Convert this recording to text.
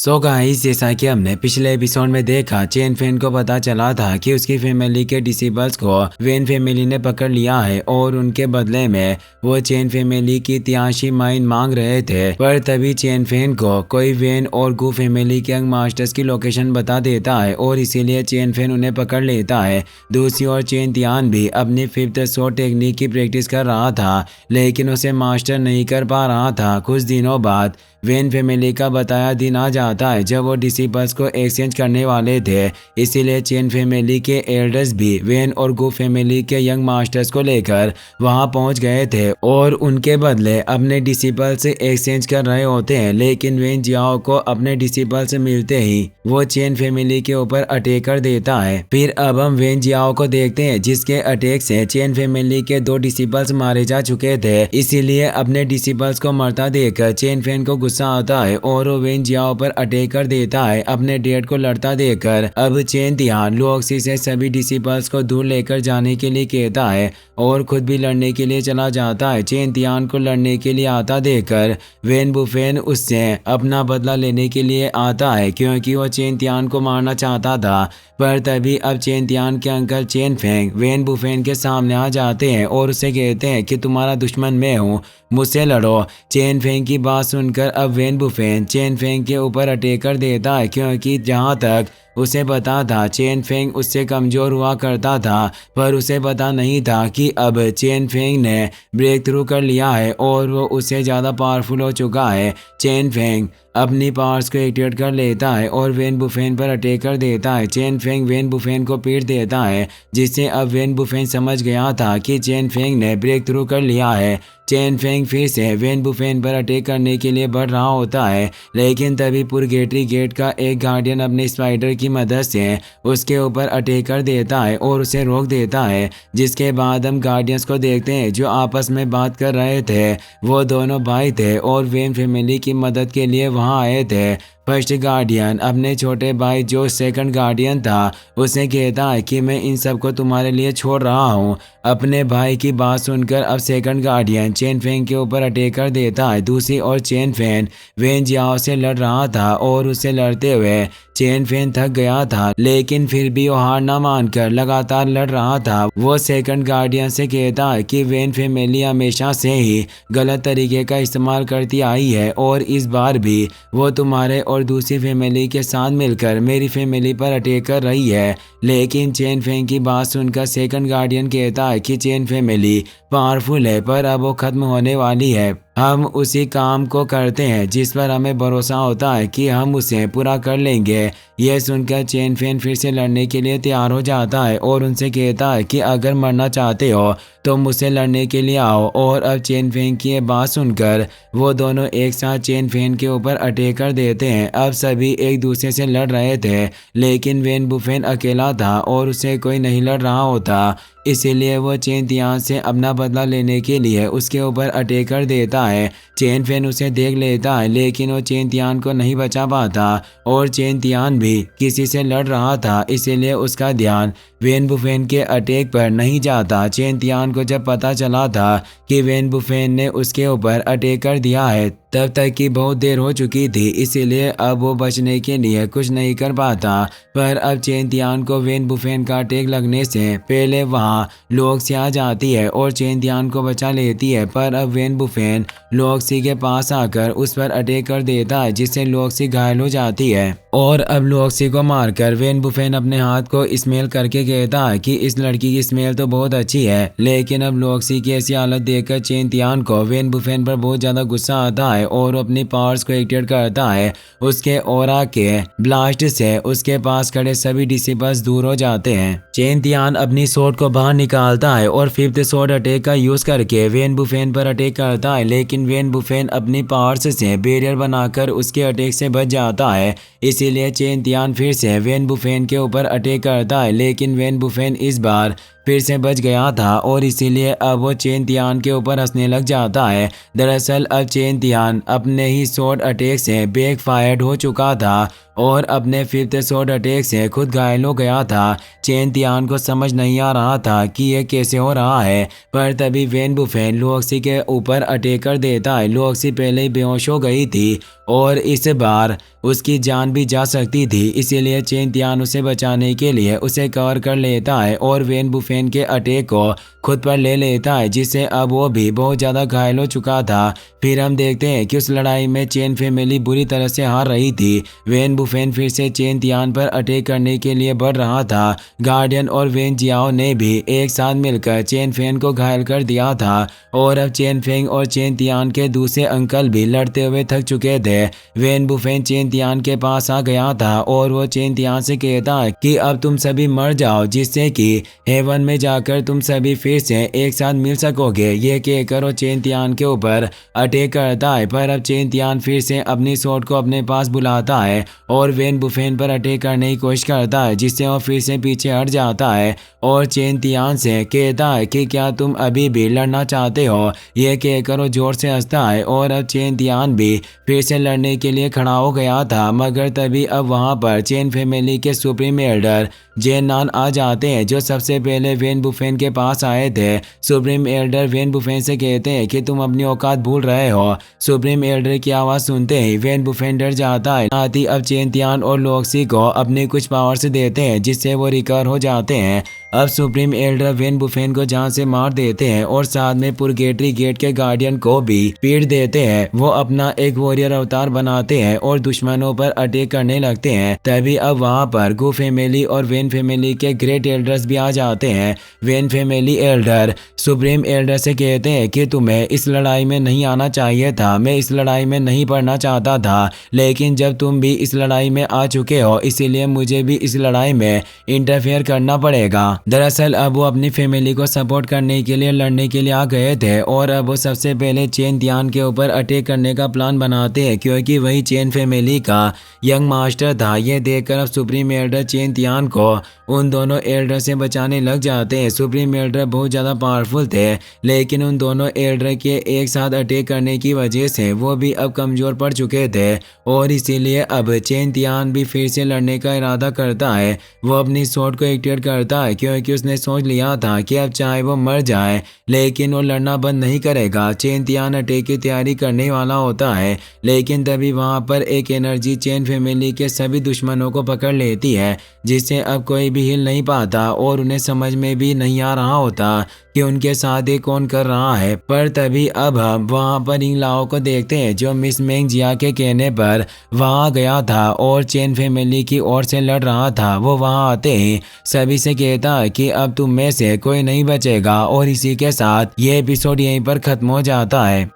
So guys, जैसा कि हमने पिछले एपिसोड में देखा, चेन फेन को पता चला था कि उसकी फैमिली के डिसिबल्स को वेन फैमिली ने पकड़ लिया है और उनके बदले में वो चेन फैमिली की 83 माइन मांग रहे थे। पर तभी चेन फेन को कोई वेन और गू फैमिली के यंग मास्टर्स की लोकेशन बता देता है और इसीलिए चेन फेन उन्हें पकड़ लेता है। दूसरी ओर चेन तियान भी अपनी फिफ्थ सो टेक्निक की प्रैक्टिस कर रहा था, लेकिन उसे मास्टर नहीं कर पा रहा था। कुछ दिनों बाद वेन फैमिली का बताया दिन आ जाता है जब वो डिसिबल्स को एक्सचेंज करने वाले थे। इसीलिए चेन फैमिली के एल्डर्स भी वेन और गू फैमिली के यंग मास्टर्स को लेकर वहां पहुंच गए थे और उनके बदले अपने डिसिबल्स से एक्सचेंज कर रहे होते हैं। लेकिन वेन जियाओ को अपने डिसिबल से मिलते ही वो चेन फैमिली के ऊपर अटैक कर देता है। फिर अब हम वेन जियाओ को देखते हैं, जिसके अटैक से चेन फैमिली के 2 डिसिबल्स मारे जा चुके थे। इसीलिए अपने डिसिबल्स को मरता देखकर चेन फेन को गुस्सा आता है और वो वेन जियाओ पर अटैक कर देता है। अपने डैड को लड़ता देखकर अब चेन तियान लुओक्सी से सभी डिसिबल्स को दूर लेकर जाने के लिए कहता है और खुद भी लड़ने के लिए चला जाता है। चेन तियान को लड़ने के लिए आता देखकर वेन बुफेन उससे अपना बदला लेने के लिए आता है, क्योंकि वो चेन तियान को मारना चाहता था। पर तभी अब चेन तियान के अंकल चेन फेंग वेन बुफेन के सामने आ जाते हैं और उसे कहते हैं कि तुम्हारा दुश्मन मैं हूँ, मुझसे लड़ो। चेन फेंग की बात सुनकर अब वेन बुफेन चेन फेंग के ऊपर अटैक कर देता है, क्योंकि जहाँ तक उसे पता था चेन फेंग उससे कमज़ोर हुआ करता था। पर उसे पता नहीं था कि अब चेन फेंग ने ब्रेक थ्रू कर लिया है और वो उससे ज़्यादा पावरफुल हो चुका है। चेन फेंग अपनी पावर्स को एक्टिवेट कर लेता है और वेन बुफेन पर अटैक कर देता है। चेन फेंग वेन बुफेन को पीट देता है, जिससे अब वेन बुफेन समझ गया था कि चेन फेंग ने ब्रेक थ्रू कर लिया है। चेन फेंग फिर से वेन बुफेन पर अटैक करने के लिए बढ़ रहा होता है, लेकिन तभी पुरगेटरी गेट का एक गार्डियन अपने स्पाइडर की मदद से उसके ऊपर अटैक कर देता है और उसे रोक देता है। जिसके बाद हम गार्डियंस को देखते हैं जो आपस में बात कर रहे थे। वो दोनों भाई थे और वेन फैमिली की मदद के लिए वहां आए थे। फर्स्ट गार्डियन अपने छोटे भाई जो सेकंड गार्डियन था उसे कहता है कि मैं इन सबको तुम्हारे लिए छोड़ रहा हूँ। अपने भाई की बात सुनकर अब सेकंड गार्डियन चेन फेंग के ऊपर अटैक कर देता है। दूसरी ओर चेन फेन वेन जियाओ से लड़ रहा था और उससे लड़ते हुए चेन फेन थक गया था, लेकिन फिर भी वो हार ना मानकर लगातार लड़ रहा था। वो सेकंड गार्डियन से कहता है कि वेन फैमिली हमेशा से ही गलत तरीके का इस्तेमाल करती आई है और इस बार भी वो तुम्हारे और दूसरी फैमिली के साथ मिलकर मेरी फैमिली पर अटैक कर रही है। लेकिन चेन फेंग की बात सुनकर सेकंड गार्डियन कहता है कि चेन फैमिली पावरफुल है, पर अब वो खत्म होने वाली है। हम उसी काम को करते हैं जिस पर हमें भरोसा होता है कि हम उसे पूरा कर लेंगे। यह सुनकर चेन फेन फिर से लड़ने के लिए तैयार हो जाता है और उनसे कहता है कि अगर मरना चाहते हो तो मुझसे लड़ने के लिए आओ। और अब चेन फेन की बात सुनकर वो दोनों एक साथ चेन फेन के ऊपर अटैक कर देते हैं। अब सभी एक दूसरे से लड़ रहे थे, लेकिन वेन बुफेन अकेला था और उसे कोई नहीं लड़ रहा होता। इसीलिए वो चेन तियान से अपना बदला लेने के लिए उसके ऊपर अटैक कर देता है। चेन फेन उसे देख लेता है, लेकिन वो चेन तियान को नहीं बचा पाता और चेन तियान भी किसी से लड़ रहा था, इसीलिए उसका ध्यान वेन बुफेन के अटैक पर नहीं जाता। चेन तियान को जब पता चला था कि वेन बुफेन ने उसके ऊपर अटैक कर दिया है, तब तक की बहुत देर हो चुकी थी, इसीलिए अब वो बचने के लिए कुछ नहीं कर पाता। पर अब चेन तियान को वेन बुफेन का अटैक लगने से पहले वहाँ लुओक्सी आ जाती है और चेन तियान को बचा लेती है। पर अब वेन बुफेन लुओक्सी के पास आकर उस पर अटैक कर देता है, जिससे लुओक्सी घायल हो जाती है। और अब लुओक्सी को मारकर वेन बुफेन अपने हाथ को स्मेल करके कहता है कि इस लड़की की स्मेल तो बहुत अच्छी है। लेकिन अब लुओक्सी की ऐसी हालत देखकर चेन तियान को वेन बुफेन पर बहुत ज्यादा गुस्सा आता है और अपनी पावर्स को एक्टिवेट करता है। उसके ऑरा के ब्लास्ट से उसके पास खड़े सभी डिसिबल्स दूर हो जाते हैं। चेन तियान अपनी स्वॉर्ड को बाहर निकालता है और फिफ्थ स्वॉर्ड अटैक का यूज करके वेन बुफेन पर अटैक करता है, लेकिन वेन बुफेन अपनी पावर्स से बैरियर बनाकर उसके अटैक से बच जाता है। इसीलिए चेन तियान फिर से वेन बुफेन के ऊपर अटैक करता है, लेकिन वेन बुफेन इस बार फिर से बच गया था और इसीलिए अब वो चेन तियान के ऊपर हंसने लग जाता है। दरअसल अब चेन तियान अपने ही शॉर्ट अटैक से बैकफायर्ड हो चुका था और अपने 5th शॉट अटैक से खुद घायल हो गया था। चेन तियान को समझ नहीं आ रहा था कि यह कैसे हो रहा है, पर तभी वेन बुफेन लुओक्सी के ऊपर अटैक कर देता है। लुओक्सी पहले ही बेहोश हो गई थी और इस बार उसकी जान भी जा सकती थी, इसीलिए चेन तियान उसे बचाने के लिए उसे कवर कर लेता है और वेन बुफेन के अटैक को खुद पर ले लेता है, जिससे अब वो भी बहुत ज़्यादा घायल हो चुका था। फिर हम देखते हैं कि उस लड़ाई में चेन फैमिली बुरी तरह से हार रही थी। वेन बुफेन फिर से चेन तियान पर अटैक करने के लिए बढ़ रहा था। गार्डियन और वेन जियाओ ने भी एक साथ मिलकर चेन फेंग को घायल कर दिया था और अब चेन फेंग और चेन तियान के दूसरे अंकल भी लड़ते हुए थक चुके थे। वेन बुफेन चेन तियान के पास आ गया था और वो चेन तियान से कहता है कि अब तुम सभी मर जाओ, जिससे कि हेवन में जाकर तुम सभी फिर से एक साथ मिल सकोगे। ये कहकर वो चेन तियान के ऊपर अटैक करता है, पर अब चेन तियान फिर से अपनी शॉट को अपने पास बुलाता है और वेन बुफेन पर अटैक करने की कोशिश करता है, जिससे वो फिर से पीछे हट जाता है और चेन तियान से कहता है कि क्या तुम अभी भी लड़ना चाहते हो। ये कहकर वो जोर से हंसता है और अब चेन तियान भी फिर से लड़ने के लिए खड़ा हो गया था, मगर तभी अब वहां पर चेन फैमिली के सुप्रीम एल्डर जेन नान आ जाते हैं, जो सबसे पहले वेन बुफेन के पास आए थे। सुप्रीम एल्डर वेन बुफेन से कहते हैं कि तुम अपनी औकात भूल रहे हो। सुप्रीम एल्डर की आवाज़ सुनते ही वेन बुफेन डर जाता है। साथ ही अब चेन तियान और लुओक्सी को अपने कुछ पावर से देते हैं, जिससे वो रिकवर हो जाते हैं। अब सुप्रीम एल्डर वेन बुफेन को जान से मार देते हैं और साथ में पुरगेटरी गेट के गार्डियन को भी पीट देते हैं। वो अपना एक वॉरियर अवतार बनाते हैं और दुश्मनों पर अटैक करने लगते हैं। तभी अब वहां पर गु फैमिली और वेन फैमिली के ग्रेट एल्डर्स भी आ जाते हैं। When family Elder supreme Elder से कहते हैं कि तुम्हें इस लड़ाई में नहीं आना चाहिए था, मैं इस लड़ाई में नहीं पड़ना चाहता था, लेकिन जब तुम भी इस लड़ाई में आ चुके हो, इसीलिए मुझे भी इस लड़ाई में इंटरफेयर करना पड़ेगा। दरअसल अब वो अपनी फैमिली को सपोर्ट करने के लिए लड़ने के लिए आ गए थे और अब वो सबसे पहले चेन तियान के ऊपर अटैक करने का प्लान बनाते हैं, क्योंकि वही चेन फैमिली का यंग मास्टर था। ये देखकर अब सुप्रीम एल्डर चेन तियान को उन दोनों एल्डर से बचाने लग जाते हैं। सुप्रीम एल्डर बहुत ज़्यादा पावरफुल थे, लेकिन उन दोनों एल्डर के एक साथ अटैक करने की वजह से वो भी अब कमज़ोर पड़ चुके थे और इसीलिए अब चेन तियान भी फिर से लड़ने का इरादा करता है। वो अपनी शॉट को एक्टिवेट करता है, क्योंकि उसने सोच लिया था कि अब चाहे वो मर जाए लेकिन वो लड़ना बंद नहीं करेगा। चेन तियान अटैक की तैयारी करने वाला होता है, लेकिन तभी वहां पर एक एनर्जी चेन फैमिली के सभी दुश्मनों को पकड़ लेती है, जिससे अब कोई भी हिल नहीं पाता और उन्हें समझ में भी नहीं आ रहा होता कि उनके साथ ये कौन कर रहा है। पर तभी अब हम वहां पर इन लाओ को देखते हैं, जो मिस मेंग जिया के कहने पर वहां गया था और चेन फैमिली की ओर से लड़ रहा था। वो वहां आते ही सभी से कहता है कि अब तुम में से कोई नहीं बचेगा और इसी के साथ ये एपिसोड यहीं पर खत्म हो जाता है।